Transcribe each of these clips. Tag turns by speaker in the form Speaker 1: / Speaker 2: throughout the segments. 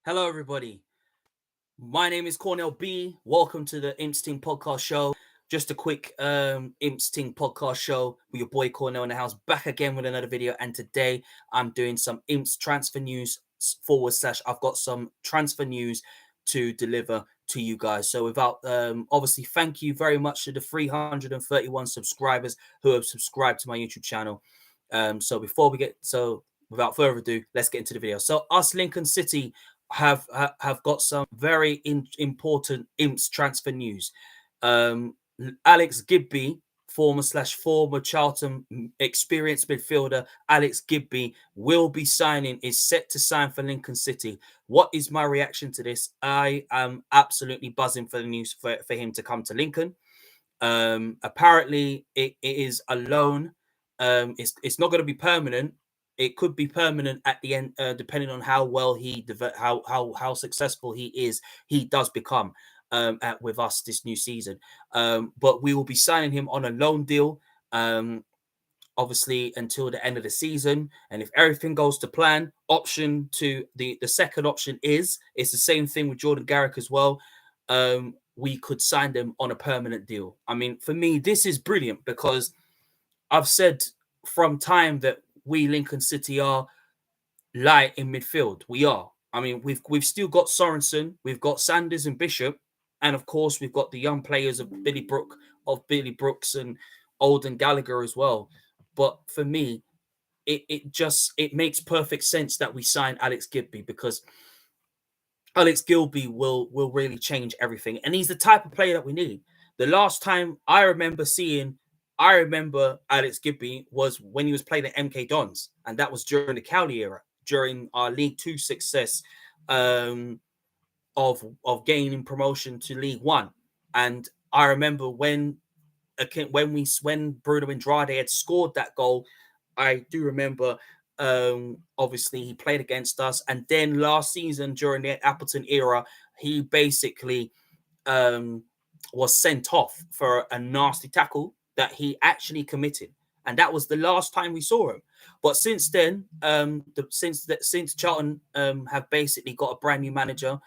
Speaker 1: Hello, everybody. My name is Cornell B. Welcome to the Imps Ting podcast show. Just a quick Imps Ting podcast show with your boy Cornell in the house, back again with another video. And today I'm doing some Imps transfer news forward slash. I've got some transfer news to deliver to you guys. So without obviously, thank you very much to the 331 subscribers who have subscribed to my YouTube channel. So without further ado, let's get into the video. So us Lincoln City have got some very important Imps transfer news. Alex Gibney, former Charlton experienced midfielder Alex Gibney is set to sign for Lincoln City. What is my reaction to this? I am absolutely buzzing for the news for him to come to Lincoln. Apparently it is a loan. It's not going to be permanent. It could be permanent at the end, depending on how well how successful he does become with us this new season. But we will be signing him on a loan deal, obviously until the end of the season. And if everything goes to plan, the second option is it's the same thing with Jordan Garrick as well. We could sign them on a permanent deal. I mean, for me, this is brilliant because I've said from time that we Lincoln City are light in midfield. We are. I mean, we've still got Sorensen, we've got Sanders and Bishop, and of course we've got the young players of Billy Brooks and Alden Gallagher as well. But for me, it makes perfect sense that we sign Alex Gibney because Alex Gilby will really change everything. And he's the type of player that we need. The last time I remember Alex Gibney was when he was playing at MK Dons. And that was during the Cowley era, during our League Two success of gaining promotion to League One. And I remember when Bruno Andrade had scored that goal, I do remember obviously he played against us, and then last season during the Appleton era he basically was sent off for a nasty tackle that he actually committed, and that was the last time we saw him. But since then, since Charlton have basically got a brand new manager,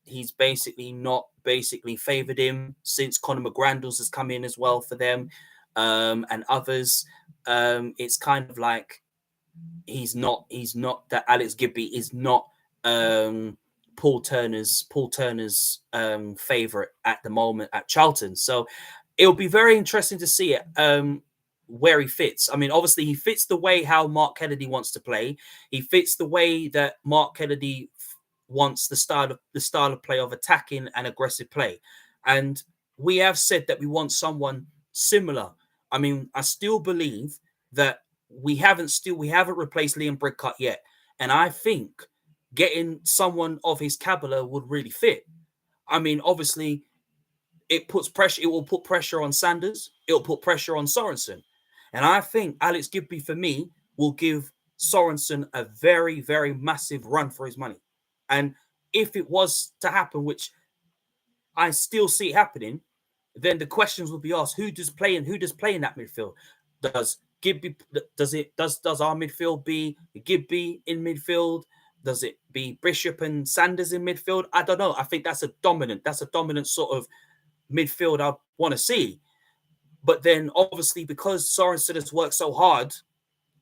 Speaker 1: he's basically not favored him since Conor McGrandles has come in as well for them, and others. It's kind of like he's not that Alex Gibney is not Paul Turner's favorite at the moment at Charlton. So it'll be very interesting to see it where he fits. I mean, obviously he fits the way how Mark Kennedy wants to play. He fits the way that Mark Kennedy wants the style of play of attacking and aggressive play. And we have said that we want someone similar. I mean, I still believe that we haven't replaced Liam Bridcut yet. And I think getting someone of his caliber would really fit. I mean, obviously, it will put pressure on Sanders. It'll put pressure on Sorensen. And I think Alex Gibney, for me, will give Sorensen a very, very massive run for his money. And if it was to happen, which I still see it happening, then the questions will be asked: who does play in that midfield? Does our midfield be Gibney in midfield? Does it be Bishop and Sanders in midfield? I don't know. I think that's a dominant sort of midfield I want to see. But then obviously because Sorensen has worked so hard,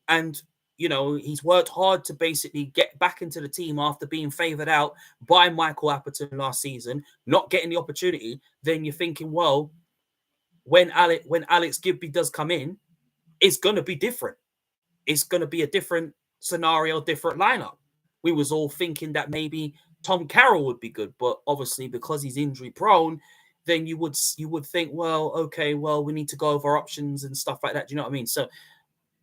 Speaker 1: and he's worked hard to basically get back into the team after being favoured out by Michael Appleton last season, not getting the opportunity, then you're thinking, well, when Alex Gibney does come in, it's going to be different. It's going to be a different scenario, different lineup. We was all thinking that maybe Tom Carroll would be good, but obviously because he's injury prone, then you would think, well, okay, well, we need to go over options and stuff like that. Do you know what I mean? So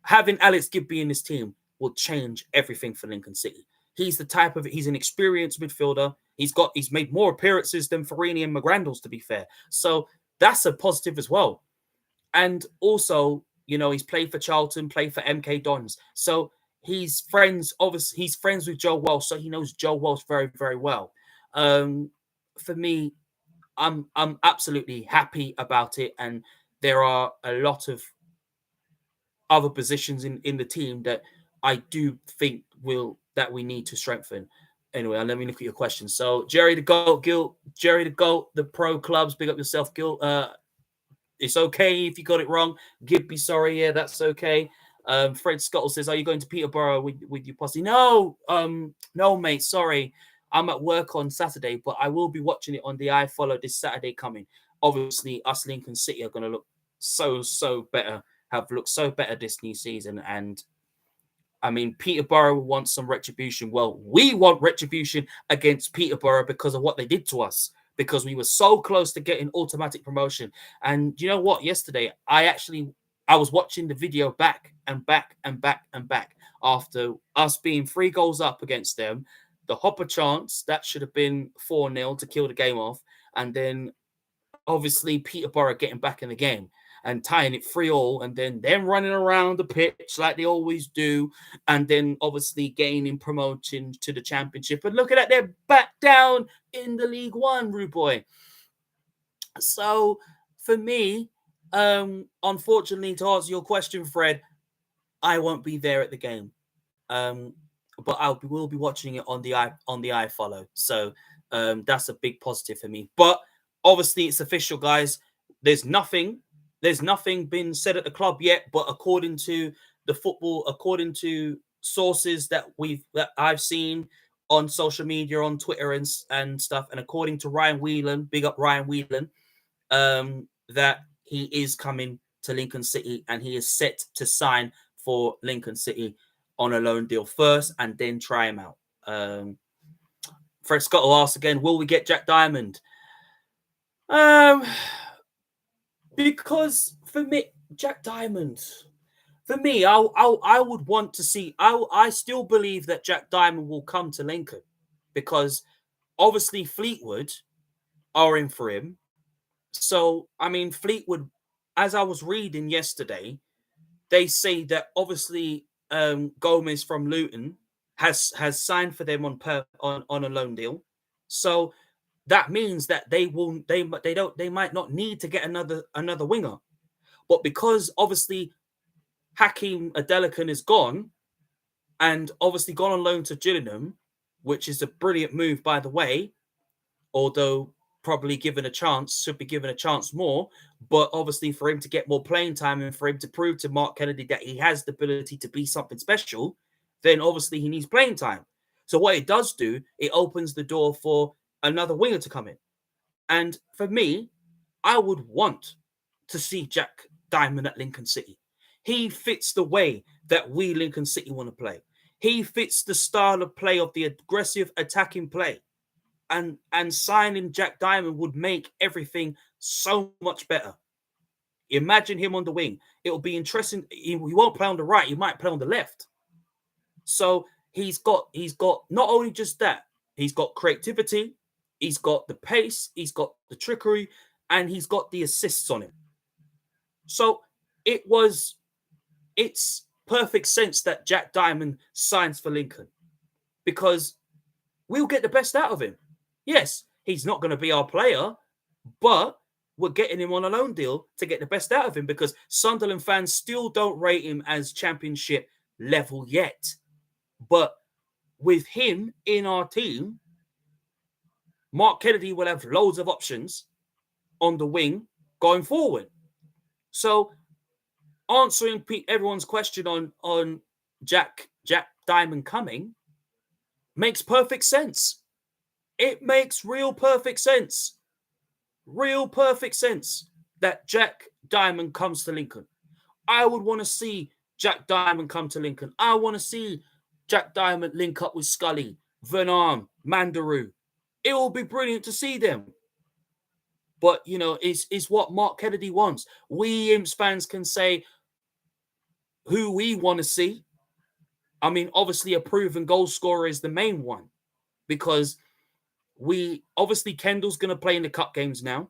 Speaker 1: having Alex Gibney in this team will change everything for Lincoln City. He's an experienced midfielder. He's made more appearances than Farini and McGrandles, to be fair. So that's a positive as well. And also, he's played for Charlton, played for MK Dons. So he's friends with Joe Walsh, so he knows Joe Walsh very, very well. For me, I'm absolutely happy about it. And there are a lot of other positions in the team that I do think that we need to strengthen. Anyway, let me look at your question. So Jerry the Goat, Jerry the Goat, the pro clubs, big up yourself, Gil. It's okay if you got it wrong. Gibney, sorry, yeah, that's okay. Fred Scottle says, "Are you going to Peterborough with your posse?" No, no, mate. Sorry, I'm at work on Saturday, but I will be watching it on the iFollow this Saturday coming. Obviously, us Lincoln City are going to look so better. Have looked so better this new season, and I mean, Peterborough wants some retribution. Well, we want retribution against Peterborough because of what they did to us, because we were so close to getting automatic promotion. And you know what? Yesterday, I was watching the video back and back and back and back after us being 3 goals up against them. The Hopper chance, that should have been 4-0 to kill the game off. And then obviously Peterborough getting back in the game and tying it 3-3, and then them running around the pitch like they always do, and then obviously gaining promotion to the championship. And looking at they're back down in the League One, rude boy. So for me, unfortunately, to answer your question, Fred, I won't be there at the game. But will be watching it on the iFollow. So that's a big positive for me. But obviously, it's official, guys. There's nothing been said at the club yet. But according to according to sources that I've seen on social media, on Twitter and stuff, and according to Ryan Whelan, big up Ryan Whelan, that he is coming to Lincoln City and he is set to sign for Lincoln City on a loan deal first and then try him out. Fred Scott will ask again, will we get Jack Diamond? Because for me, Jack Diamond, for me, I would want to see, I still believe that Jack Diamond will come to Lincoln because obviously Fleetwood are in for him. So, I mean, Fleetwood, as I was reading yesterday, they say that obviously Gomez from Luton has signed for them on a loan deal. So that means that they might not need to get another winger. But because obviously Hakeem Adelican is gone and obviously gone on loan to Gillingham, which is a brilliant move, by the way, although probably given a chance, should be given a chance more. But obviously for him to get more playing time and for him to prove to Mark Kennedy that he has the ability to be something special, then obviously he needs playing time. So what it does do, it opens the door for another winger to come in. And for me, I would want to see Jack Diamond at Lincoln City. He fits the way that we Lincoln City want to play. He fits the style of play of the aggressive attacking play. And signing Jack Diamond would make everything so much better. Imagine him on the wing. It'll be interesting. He won't play on the right. He might play on the left. So he's got not only just that, he's got creativity, he's got the pace, he's got the trickery, and he's got the assists on him. So it's perfect sense that Jack Diamond signs for Lincoln because we'll get the best out of him. Yes, he's not going to be our player, but we're getting him on a loan deal to get the best out of him because Sunderland fans still don't rate him as championship level yet. But with him in our team, Mark Kennedy will have loads of options on the wing going forward. So answering everyone's question on Jack Diamond coming makes perfect sense. It makes real perfect sense that Jack Diamond comes to Lincoln. I would want to see Jack Diamond come to Lincoln. I want to see Jack Diamond link up with Scully, Vernon, Mandaroo. It will be brilliant to see them. But, you know, it's what Mark Kennedy wants. We Imps fans can say who we want to see. I mean, obviously a proven goal scorer is the main one because Kendall's going to play in the cup games now.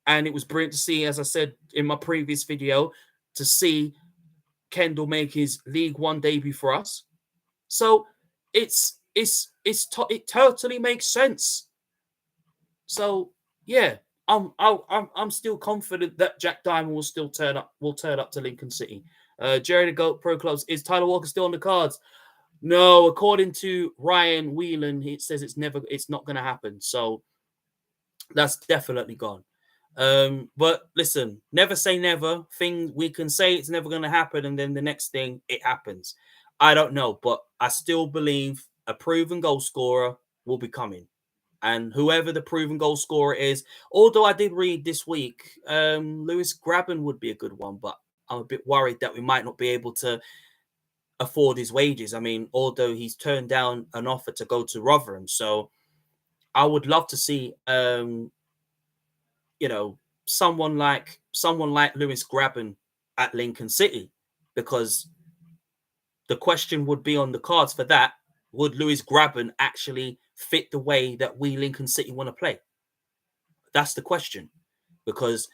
Speaker 1: And it was brilliant to see, as I said in my previous video, to see Kendall make his League One debut for us. So it totally makes sense. So yeah, I'm still confident that Jack Diamond will still turn up to Lincoln City. Jerry the Goat Pro Clubs, is Tyler Walker still on the cards? No, according to Ryan Whelan, he says it's not going to happen. So that's definitely gone. But listen, never say never. Thing we can say it's never going to happen, and then the next thing it happens. I don't know, but I still believe a proven goal scorer will be coming, and whoever the proven goal scorer is. Although I did read this week, Lewis Graben would be a good one, but I'm a bit worried that we might not be able to afford his wages. I mean, although he's turned down an offer to go to Rotherham, so I would love to see you know, someone like Lewis Graben at Lincoln City, because the question would be on the cards for that. Would Lewis Graben actually fit the way that we Lincoln City want to play? That's the question, because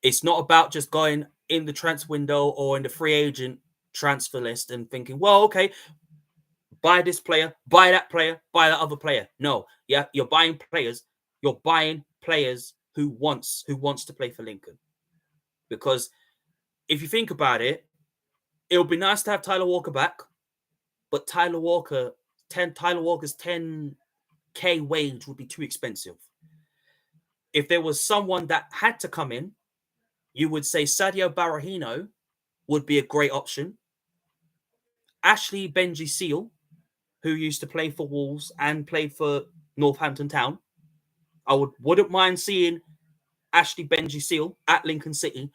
Speaker 1: it's not about just going in the transfer window or in the free agent transfer list and thinking, well, okay, buy this player, buy that player, buy that other player. No, yeah, you're buying players. You're buying players who wants to play for Lincoln. Because if you think about it, it would be nice to have Tyler Walker back, but Tyler Walker's 10K wage would be too expensive. If there was someone that had to come in, you would say Sadio Barahino would be a great option. Ashley Benji Seal, who used to play for Wolves and play for Northampton Town. I wouldn't mind seeing Ashley Benji Seal at Lincoln City,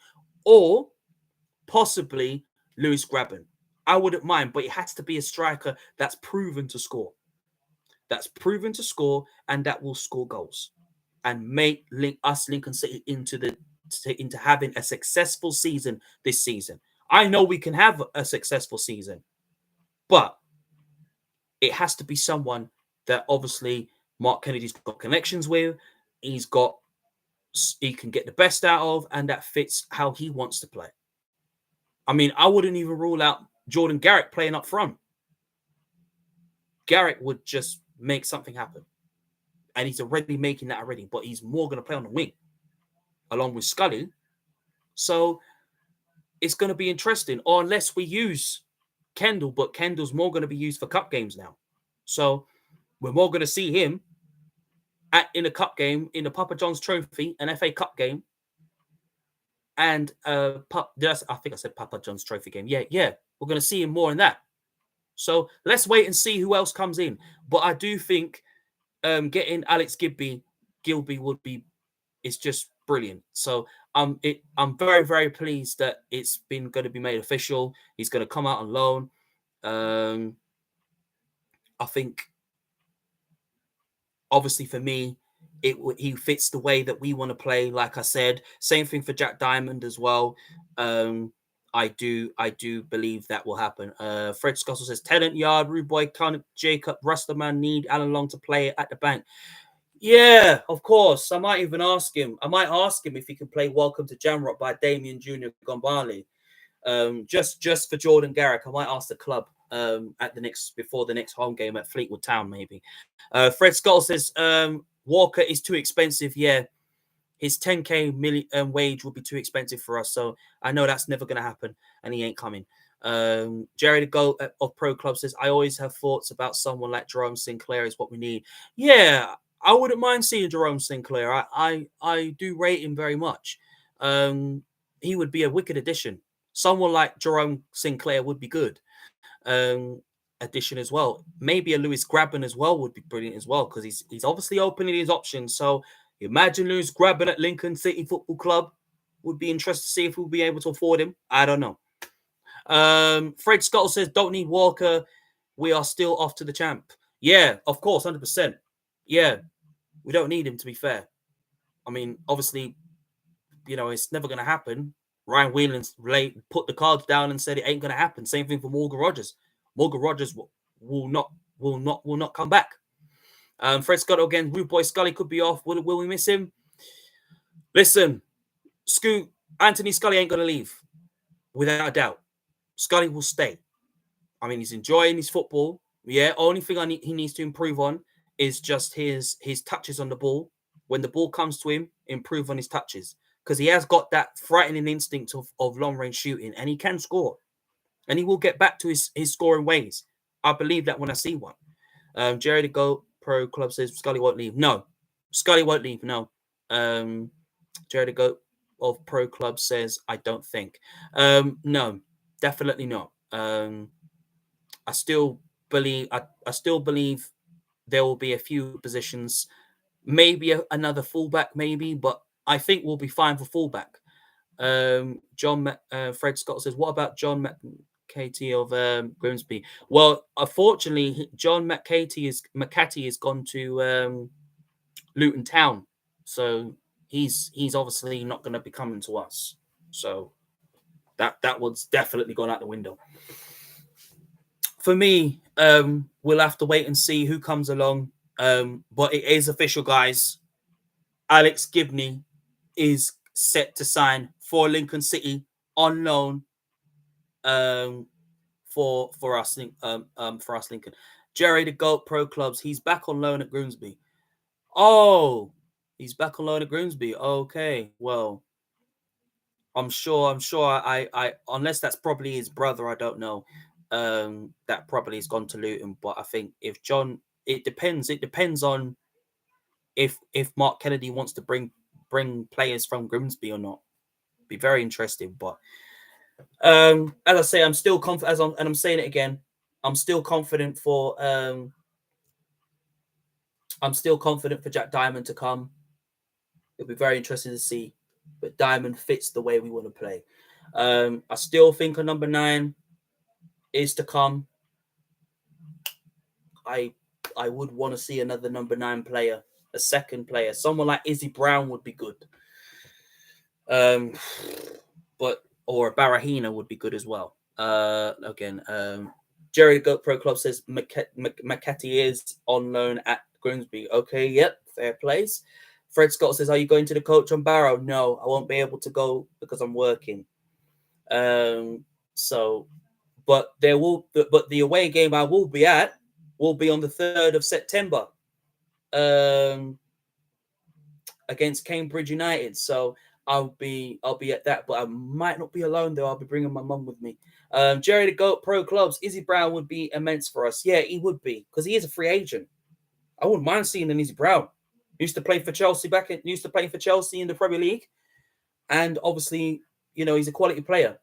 Speaker 1: or possibly Lewis Graben. I wouldn't mind, but it has to be a striker that's proven to score. That's proven to score and that will score goals and make Lincoln City into having a successful season this season. I know we can have a successful season, but it has to be someone that obviously Mark Kennedy's got connections with. He can get the best out of, and that fits how he wants to play. I mean, I wouldn't even rule out Jordan Garrick playing up front. Garrick would just make something happen. And he's already making that already, but he's more going to play on the wing along with Scully. So it's going to be interesting, or unless we use Kendall, but Kendall's more going to be used for cup games now. So we're more going to see him in a cup game, in the Papa John's Trophy, an FA Cup game, and I think I said Papa John's Trophy game. Yeah, we're going to see him more in that. So let's wait and see who else comes in. But I do think getting Alex Gilby would be, it's just brilliant. So I'm very, very pleased that it's been going to be made official. He's going to come out on loan. I think obviously for me, he fits the way that we want to play. Like I said, same thing for Jack Diamond as well. I do believe that will happen. Fred Scottle says Tennant, Yard, Rude Boy, Connor, Jacob, Rusterman need Alan Long to play at the bank. Yeah, of course. I might even ask him. I might ask him if he can play Welcome to Jamrock by Damien Jr. Gombali. Just for Jordan Garrick. I might ask the club before the next home game at Fleetwood Town, maybe. Fred Scott says Walker is too expensive. Yeah, his 10K wage would be too expensive for us. So I know that's never going to happen, and he ain't coming. Jerry the Goat of Pro Club says, I always have thoughts about someone like Jerome Sinclair is what we need. Yeah, I wouldn't mind seeing Jerome Sinclair. I do rate him very much. He would be a wicked addition. Someone like Jerome Sinclair would be good. Addition as well. Maybe a Lewis Graben as well would be brilliant as well, because he's obviously opening his options. So imagine Lewis Graben at Lincoln City Football Club. Would be interested to see if we'll be able to afford him. I don't know. Fred Scott says, don't need Walker. We are still off to the champ. Yeah, of course, 100%. Yeah, we don't need him, to be fair. I mean, obviously, it's never going to happen. Ryan Whelan's put the cards down and said it ain't going to happen. Same thing for Morgan Rogers. Morgan Rogers will not come back. Fred Scott again. Rude Boy Scully could be off. Will we miss him? Listen, Scoot, Anthony Scully ain't going to leave, without a doubt. Scully will stay. I mean, he's enjoying his football. Yeah, only thing he needs to improve on is just his touches on the ball. When the ball comes to him, improve on his touches, because he has got that frightening instinct of long range shooting, and he can score, and he will get back to his scoring ways. I believe that when I see one. Jerry the Goat Pro Club says Scully won't leave. No, Scully won't leave. No. Jerry the Goat of Pro Club says I don't think. No, definitely not. I still I still believe there will be a few positions, maybe another fullback, maybe, but I think we'll be fine for fullback. Fred Scott says, what about John McCarthy of Grimsby? Well, unfortunately, John McCarthy has gone to Luton Town, so he's obviously not going to be coming to us. So that one's definitely gone out the window. For me, we'll have to wait and see who comes along. But it is official, guys. Alex Gibney is set to sign for Lincoln City on loan. For us, Lincoln. Jerry the Goat Pro Clubs. He's back on loan at Grimsby. Oh, he's back on loan at Grimsby. Okay, well, I'm sure. I unless that's probably his brother. I don't know. That probably has gone to Luton. But I think if John, it depends. It depends on if Mark Kennedy wants to bring players from Grimsby or not. Be very interesting. But as I say, I'm still confident. And I'm saying it again. I'm still confident for Jack Diamond to come. It'll be very interesting to see. But Diamond fits the way we want to play. I still think a number 9 is to come. I would want to see another number 9 player, a second player. Someone like Izzy Brown would be good. Or Barahina would be good as well. Jerry Goat Pro Club says McCarthy is on loan at Grimsby. Okay, yep, fair plays. Fred Scott says, are you going to the coach on Barrow? No, I won't be able to go because I'm working. But the away game I will be at will be on the 3rd of September against Cambridge United. So I'll be at that, but I might not be alone though. I'll be bringing my mum with me. Jerry the Goat Pro Clubs. Izzy Brown would be immense for us. Yeah, he would be because he is a free agent. I wouldn't mind seeing an Izzy Brown. Used to play for Chelsea in the Premier League, and obviously, he's a quality player.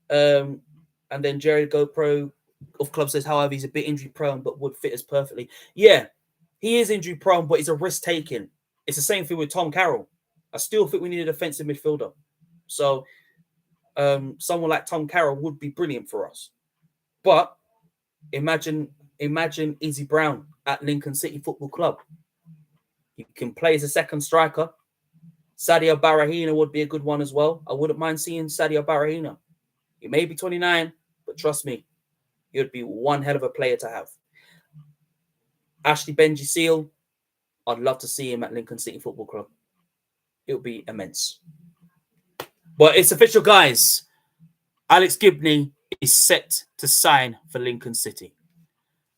Speaker 1: And then Jerry the Goat Pro of Club says, however, he's a bit injury prone, but would fit us perfectly. Yeah, he is injury prone, but he's a risk taking. It's the same thing with Tom Carroll. I still think we need a defensive midfielder. So someone like Tom Carroll would be brilliant for us. But imagine Izzy Brown at Lincoln City Football Club. You can play as a second striker. Sadio Barahina would be a good one as well. I wouldn't mind seeing Sadio Barahina. He may be 29, but trust me, you'd be one hell of a player to have. Ashley Benji Seal, I'd love to see him at Lincoln City Football Club. It would be immense. But it's official, guys. Alex Gibney is set to sign for Lincoln City.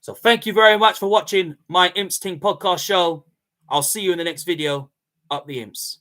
Speaker 1: So thank you very much for watching my Imps Ting podcast show. I'll see you in the next video. Up the Imps.